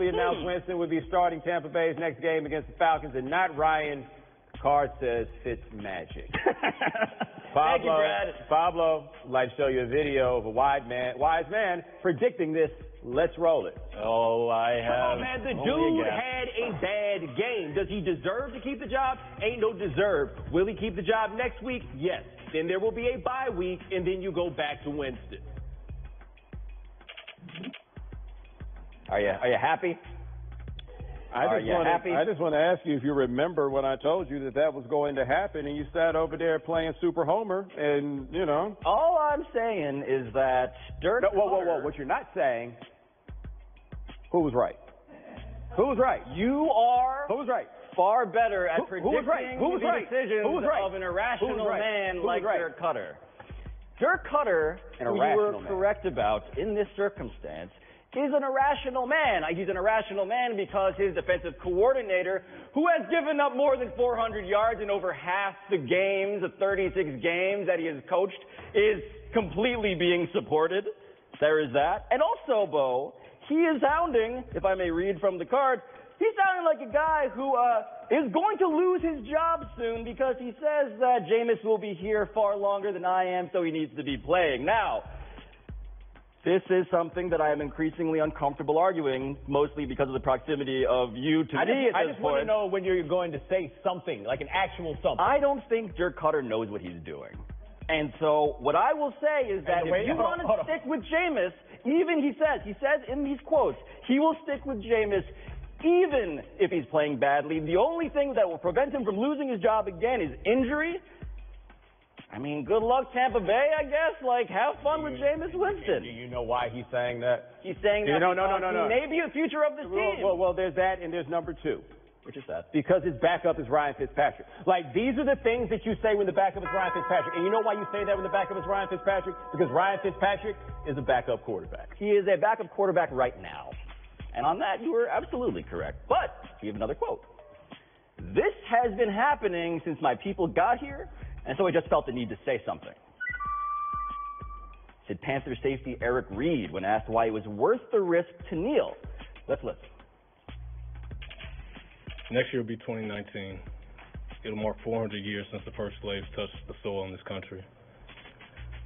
officially announced Winston would be starting Tampa Bay's next game against the Falcons, and not Ryan. Card says Fitzmagic. Thank you, Brad. Pablo, I'd like to show you a video of a wise man predicting this. Let's roll it. Oh, I have. Oh, man, the dude had a bad game. Does he deserve to keep the job? Ain't no deserve. Will he keep the job next week? Yes. Then there will be a bye week, and then you go back to Winston. Are you happy? I just want to ask you if you remember when I told you that was going to happen, and you sat over there playing Super Homer, and, you know. All I'm saying is that Dirk Whoa. What you're not saying, who was right? Who was right? You are Who was right? far better at predicting the decisions of an irrational man like Dirk Cutter. Dirk Cutter, who you were correct about in this circumstance, is an irrational man. He's an irrational man because his defensive coordinator, who has given up more than 400 yards in over half the games, the 36 games that he has coached, is completely being supported. There is that. And also, Bo, he is sounding, if I may read from the card, he's sounding like a guy who is going to lose his job soon because he says that Jameis will be here far longer than I am, so he needs to be playing. Now, this is something that I am increasingly uncomfortable arguing, mostly because of the proximity of you to me at this point. I just want to know when you're going to say something, like an actual something. I don't think Dirk Cutter knows what he's doing. And so what I will say is that if you want to stick with Jameis, even he says in these quotes, he will stick with Jameis even if he's playing badly. The only thing that will prevent him from losing his job again is injury. I mean, good luck, Tampa Bay, I guess. Like, have fun with Jameis Winston. Do you know why he's saying that? He's saying that no. he may be the future of this team. Well, there's that, and there's number two. Which is that? Because his backup is Ryan Fitzpatrick. Like, these are the things that you say when the backup is Ryan Fitzpatrick. And you know why you say that when the backup is Ryan Fitzpatrick? Because Ryan Fitzpatrick is a backup quarterback. He is a backup quarterback right now. And on that, you were absolutely correct. But we have another quote. This has been happening since my people got here, and so I just felt the need to say something. Said Panther safety Eric Reid when asked why it was worth the risk to kneel. Let's listen. Next year will be 2019. It'll mark 400 years since the first slaves touched the soil in this country.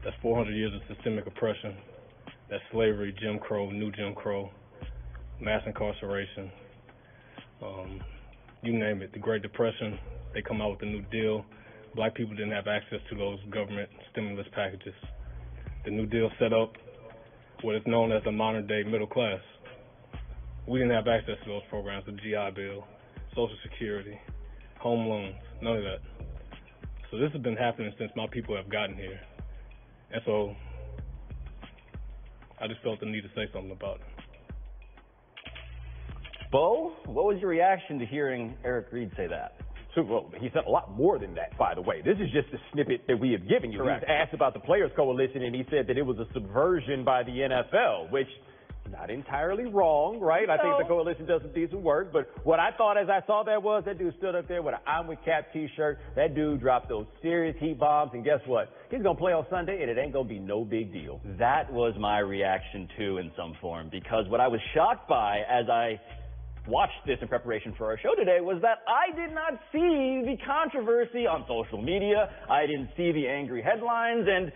That's 400 years of systemic oppression. That's slavery, Jim Crow, new Jim Crow, mass incarceration, you name it. The Great Depression, they come out with the New Deal. Black people didn't have access to those government stimulus packages. The New Deal set up what is known as the modern day middle class. We didn't have access to those programs, the GI Bill, Social Security, home loans, none of that. So this has been happening since my people have gotten here. And so I just felt the need to say something about it. Bo, what was your reaction to hearing Eric Reid say that? Well, he said a lot more than that, by the way. This is just a snippet that we have given you. Correct. He was asked about the Players Coalition, and he said that it was a subversion by the NFL, which not entirely wrong, right? No. I think the coalition does some decent work. But what I thought as I saw that was that dude stood up there with an I'm with Cap T-shirt. That dude dropped those serious heat bombs, and guess what? He's going to play on Sunday, and it ain't going to be no big deal. That was my reaction, too, in some form, because what I was shocked by as I watched this in preparation for our show today was that I did not see the controversy on social media. I didn't see the angry headlines, and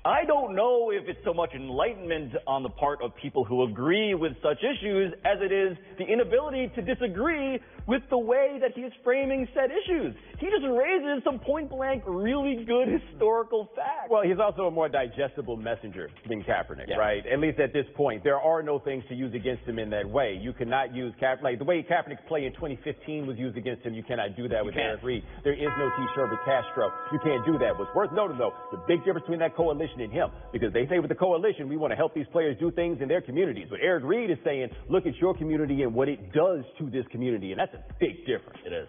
I don't know if it's so much enlightenment on the part of people who agree with such issues as it is the inability to disagree with the way that he is framing said issues. He just raises some point-blank, really good historical facts. Well, he's also a more digestible messenger than Kaepernick, right? At least at this point. There are no things to use against him in that way. You cannot use Kaepernick. Like the way Kaepernick's play in 2015 was used against him, you cannot do that with Eric Reid. There is no T. Sherwood Castro. You can't do that. What's worth noting, though, the big difference between that coalition and him, because they say with the coalition, we want to help these players do things in their communities. But Eric Reid is saying, look at your community and what it does to this community, and that's a big difference. It is.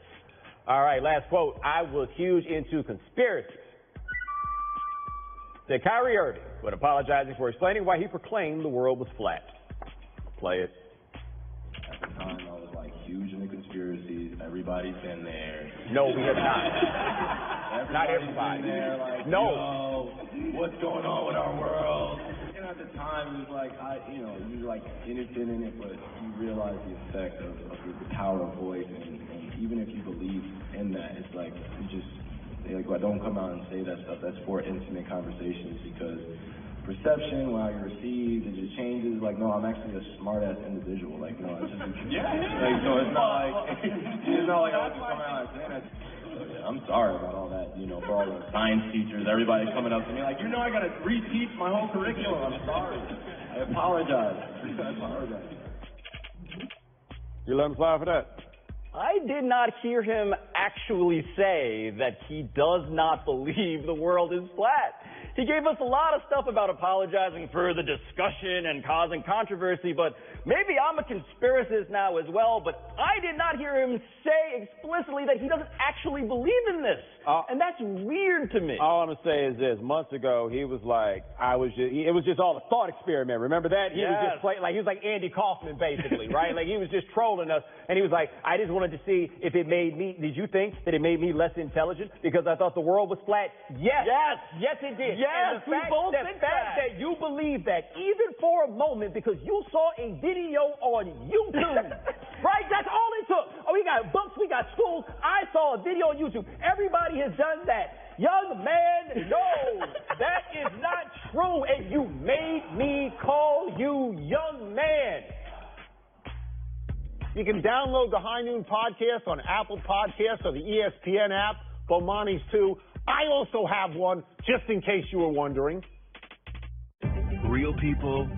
All right, last quote. I was huge into conspiracies. Said Kyrie Irving, when apologizing for explaining why he proclaimed the world was flat. Play it. At the time, I was like huge into conspiracies. Everybody's been there. No, we have not. Not everybody. Been there, like, no. Yo, what's going on with our world? And at the time, it's like, you're like innocent in it, but you realize the effect of the power of voice, and even if you believe in that, it's like, I don't come out and say that stuff. That's for intimate conversations, because perception, how you're received, it just changes. Like, no, I'm actually a smart-ass individual. Like, no, it's just, like, so it's not like, I was just coming out and saying that. So, yeah, I'm sorry about all that, for all the science teachers, everybody coming up to me like, I got to reteach my whole curriculum. I'm sorry. I apologize. You let him slide for that? I did not hear him actually say that he does not believe the world is flat. He gave us a lot of stuff about apologizing for the discussion and causing controversy, but maybe I'm a conspiracist now as well, but I did not hear him say explicitly that he doesn't actually believe in this. And that's weird to me. All I'm going to say is this. Months ago, he was like, it was just all a thought experiment. Remember that? He was just playing, he was like Andy Kaufman, basically, right? Like, he was just trolling us, and he was like, I just wanted to see if it made me, did you think that it made me less intelligent because I thought the world was flat? Yes. Yes, it did. Yes, we both think that. That you believe that even for a moment because you saw a video on YouTube, right? That's all it took. Oh, we got books, we got schools. I saw a video on YouTube. Everybody has done that. Young man, no, that is not true. And you made me call you young man. You can download the High Noon podcast on Apple Podcasts or the ESPN app, Bomani's too. I also have one, just in case you were wondering. Real people,